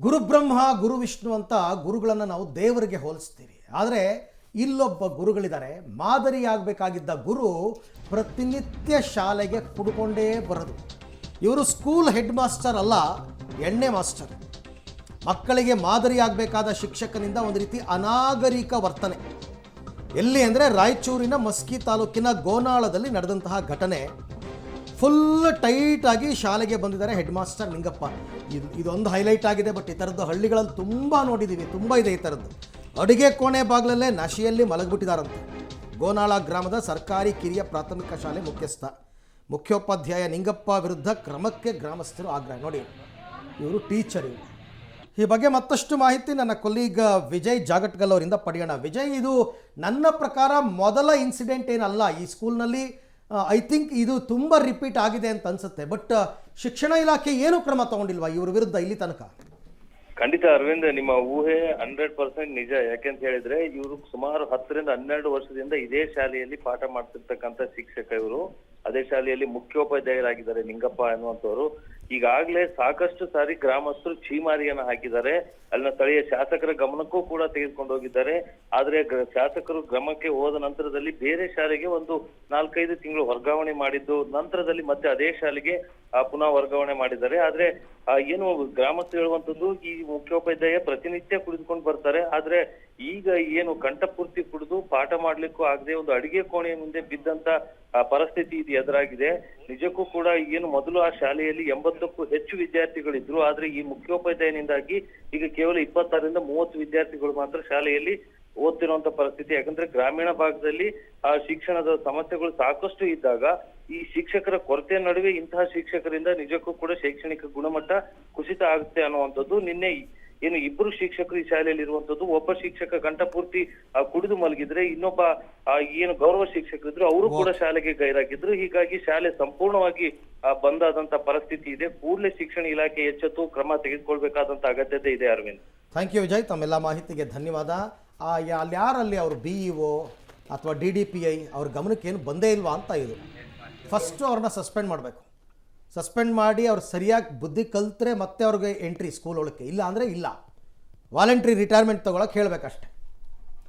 ಗುರುಬ್ರಹ್ಮ ಗುರು ವಿಷ್ಣು ಅಂತ ಗುರುಗಳನ್ನು ನಾವು ದೇವರಿಗೆ ಹೋಲಿಸ್ತೀವಿ. ಆದರೆ ಇಲ್ಲೊಬ್ಬ ಗುರುಗಳಿದ್ದಾರೆ. ಮಾದರಿಯಾಗಬೇಕಾಗಿದ್ದ ಗುರು ಪ್ರತಿನಿತ್ಯ ಶಾಲೆಗೆ ಕುಡ್ಕೊಂಡೇ ಬರೋದು. ಇವರು ಸ್ಕೂಲ್ ಹೆಡ್ ಮಾಸ್ಟರ್ ಅಲ್ಲ, ಎಣ್ಣೆ ಮಾಸ್ಟರ್. ಮಕ್ಕಳಿಗೆ ಮಾದರಿಯಾಗಬೇಕಾದ ಶಿಕ್ಷಕನಿಂದ ಒಂದು ರೀತಿ ಅನಾಗರಿಕ ವರ್ತನೆ. ಎಲ್ಲಿ ಅಂದರೆ ರಾಯಚೂರಿನ ಮಸ್ಕಿ ತಾಲೂಕಿನ ಗೋನಾಳದಲ್ಲಿ ನಡೆದಂತಹ ಘಟನೆ. ಫುಲ್ ಟೈಟಾಗಿ ಶಾಲೆಗೆ ಬಂದಿದ್ದಾರೆ ಹೆಡ್ ಮಾಸ್ಟರ್ ನಿಂಗಪ್ಪ. ಇದೊಂದು ಹೈಲೈಟ್ ಆಗಿದೆ. ಬಟ್ ಈ ಥರದ್ದು ಹಳ್ಳಿಗಳಲ್ಲಿ ತುಂಬ ನೋಡಿದ್ದೀವಿ, ತುಂಬ ಇದೆ ಈ ಥರದ್ದು. ಅಡುಗೆ ಕೋಣೆ ಬಾಗಿಲಲ್ಲೇ ನಶೆಯಲ್ಲಿ ಮಲಗಿಬಿಟ್ಟಿದ್ದಾರಂತೆ. ಗೋನಾಳ ಗ್ರಾಮದ ಸರ್ಕಾರಿ ಕಿರಿಯ ಪ್ರಾಥಮಿಕ ಶಾಲೆ ಮುಖ್ಯೋಪಾಧ್ಯಾಯ ನಿಂಗಪ್ಪ ವಿರುದ್ಧ ಕ್ರಮಕ್ಕೆ ಗ್ರಾಮಸ್ಥರು ಆಗ್ರಹ. ನೋಡಿ, ಇವರು ಟೀಚರ್. ಈ ಬಗ್ಗೆ ಮತ್ತಷ್ಟು ಮಾಹಿತಿ ನನ್ನ ಕೊಲೀಗ್ ವಿಜಯ್ ಜಾಗಟ್ಗಲ್ ಅವರಿಂದ ಪಡೆಯೋಣ. ವಿಜಯ್, ಇದು ನನ್ನ ಪ್ರಕಾರ ಮೊದಲ ಇನ್ಸಿಡೆಂಟ್ ಏನಲ್ಲ ಈ ಸ್ಕೂಲ್ನಲ್ಲಿ. ಐ ಥಿಂಕ್ ಇದು ತುಂಬ ರಿಪೀಟ್ ಆಗಿದೆ ಅಂತ ಅನ್ಸುತ್ತೆ. ಬಟ್ ಶಿಕ್ಷಣ ಇಲಾಖೆ ಏನು ಕ್ರಮ ತಗೊಂಡಿಲ್ವಾ ಇವ್ರ ವಿರುದ್ಧ ಇಲ್ಲಿ ತನಕ? ಖಂಡಿತ ಅರವಿಂದ್, ನಿಮ್ಮ ಊಹೆ 100% ನಿಜ. ಯಾಕೆಂತ ಹೇಳಿದ್ರೆ ಇವರು ಸುಮಾರು 10 ರಿಂದ 12 ವರ್ಷದಿಂದ ಇದೇ ಶಾಲೆಯಲ್ಲಿ ಪಾಠ ಮಾಡ್ತಿರ್ತಕ್ಕಂಥ ಶಿಕ್ಷಕ ಇವರು. ಅದೇ ಶಾಲೆಯಲ್ಲಿ ಮುಖ್ಯೋಪಾಧ್ಯಾಯರಾಗಿದ್ದಾರೆ ನಿಂಗಪ್ಪ ಅನ್ನುವಂಥವ್ರು. ಈಗಾಗಲೇ ಸಾಕಷ್ಟು ಸಾರಿ ಗ್ರಾಮಸ್ಥರು ಛೀಮಾರಿಯನ್ನ ಹಾಕಿದ್ದಾರೆ. ಅಲ್ಲಿನ ಸ್ಥಳೀಯ ಶಾಸಕರ ಗಮನಕ್ಕೂ ಕೂಡ ತೆಗೆದುಕೊಂಡು ಹೋಗಿದ್ದಾರೆ. ಆದ್ರೆ ಶಾಸಕರು ಗಮನಕ್ಕೆ ಹೋದ ನಂತರದಲ್ಲಿ ಬೇರೆ ಶಾಲೆಗೆ ಒಂದು 4-5 ತಿಂಗಳು ವರ್ಗಾವಣೆ ಮಾಡಿದ್ದು, ನಂತರದಲ್ಲಿ ಮತ್ತೆ ಅದೇ ಶಾಲೆಗೆ ಪುನಃ ವರ್ಗಾವಣೆ ಮಾಡಿದ್ದಾರೆ. ಆದ್ರೆ ಏನು ಗ್ರಾಮಸ್ಥರು ಹೇಳುವಂಥದ್ದು, ಈ ಮುಖ್ಯೋಪಾಧ್ಯಾಯ ಪ್ರತಿನಿತ್ಯ ಕುಡಿದುಕೊಂಡು ಬರ್ತಾರೆ. ಆದ್ರೆ ಈಗ ಏನು ಕಂಠಪೂರ್ತಿ ಕುಡಿದು ಪಾಠ ಮಾಡ್ಲಿಕ್ಕೂ ಆಗದೆ ಒಂದು ಅಡಿಗೆ ಕೋಣೆಯ ಮುಂದೆ ಬಿದ್ದಂತ ಪರಿಸ್ಥಿತಿ ಇದು ಎದುರಾಗಿದೆ. ನಿಜಕ್ಕೂ ಕೂಡ ಏನು ಮೊದಲು ಆ ಶಾಲೆಯಲ್ಲಿ 80ಕ್ಕೂ ಹೆಚ್ಚು ವಿದ್ಯಾರ್ಥಿಗಳಿದ್ರು. ಆದ್ರೆ ಈ ಮುಖ್ಯೋಪಾಧ್ಯಾಯನಿಂದಾಗಿ ಈಗ ಕೇವಲ 26 ರಿಂದ 30 ವಿದ್ಯಾರ್ಥಿಗಳು ಮಾತ್ರ ಶಾಲೆಯಲ್ಲಿ ಓದ್ತಿರುವಂತ ಪರಿಸ್ಥಿತಿ. ಯಾಕಂದ್ರೆ ಗ್ರಾಮೀಣ ಭಾಗದಲ್ಲಿ ಆ ಶಿಕ್ಷಣದ ಸಮಸ್ಯೆಗಳು ಸಾಕಷ್ಟು ಇದ್ದಾಗ ಈ ಶಿಕ್ಷಕರ ಕೊರತೆ ನಡುವೆ ಇಂತಹ ಶಿಕ್ಷಕರಿಂದ ನಿಜಕ್ಕೂ ಕೂಡ ಶೈಕ್ಷಣಿಕ ಗುಣಮಟ್ಟ ಕುಸಿತ ಆಗುತ್ತೆ ಅನ್ನುವಂಥದ್ದು. ನಿನ್ನೆ ಏನು ಇಬ್ಬರು ಶಿಕ್ಷಕರು ಈ ಶಾಲೆಯಲ್ಲಿ ಇರುವಂತದ್ದು. ಒಬ್ಬ ಶಿಕ್ಷಕ ಕಂಠಪೂರ್ತಿ ಕುಡಿದು ಮಲಗಿದ್ರೆ, ಇನ್ನೊಬ್ಬ ಏನು ಗೌರವ ಶಿಕ್ಷಕರಿದ್ರು ಅವರು ಕೂಡ ಶಾಲೆಗೆ ಗೈರಾಗಿದ್ರು. ಹೀಗಾಗಿ ಶಾಲೆ ಸಂಪೂರ್ಣವಾಗಿ ಬಂದಾದಂತ ಪರಿಸ್ಥಿತಿ ಇದೆ. ಕೂಡಲೇ ಶಿಕ್ಷಣ ಇಲಾಖೆ ಎಚ್ಚೆತ್ತು ಕ್ರಮ ತೆಗೆದುಕೊಳ್ಬೇಕಾದಂತ ಅಗತ್ಯತೆ ಇದೆ. ಅರವಿಂದ್, ಥ್ಯಾಂಕ್ ಯು ವಿಜಯ್, ತಮ್ಮೆಲ್ಲ ಮಾಹಿತಿಗೆ ಧನ್ಯವಾದ. ಅಲ್ಲಿ ಯಾರಲ್ಲಿ ಅವರು BEO ಅಥವಾ DDPI ಅವ್ರ ಗಮನಕ್ಕೆ ಏನು ಬಂದೇ ಇಲ್ವಾ ಅಂತ. ಇದು ಫಸ್ಟು ಅವ್ರನ್ನ ಸಸ್ಪೆಂಡ್ ಮಾಡಬೇಕು. ಸಸ್ಪೆಂಡ್ ಮಾಡಿ ಅವ್ರು ಸರಿಯಾಗಿ ಬುದ್ಧಿ ಕಲ್ತ್ರೆ ಮತ್ತೆ ಅವ್ರಿಗೆ ಎಂಟ್ರಿ ಸ್ಕೂಲ್ ಒಳಕ್ಕೆ. ಇಲ್ಲ ಅಂದರೆ ಇಲ್ಲ, ವಾಲಂಟ್ರಿ ರಿಟೈರ್ಮೆಂಟ್ ತೊಗೊಳಕ್ಕೆ ಹೇಳಬೇಕಷ್ಟೆ.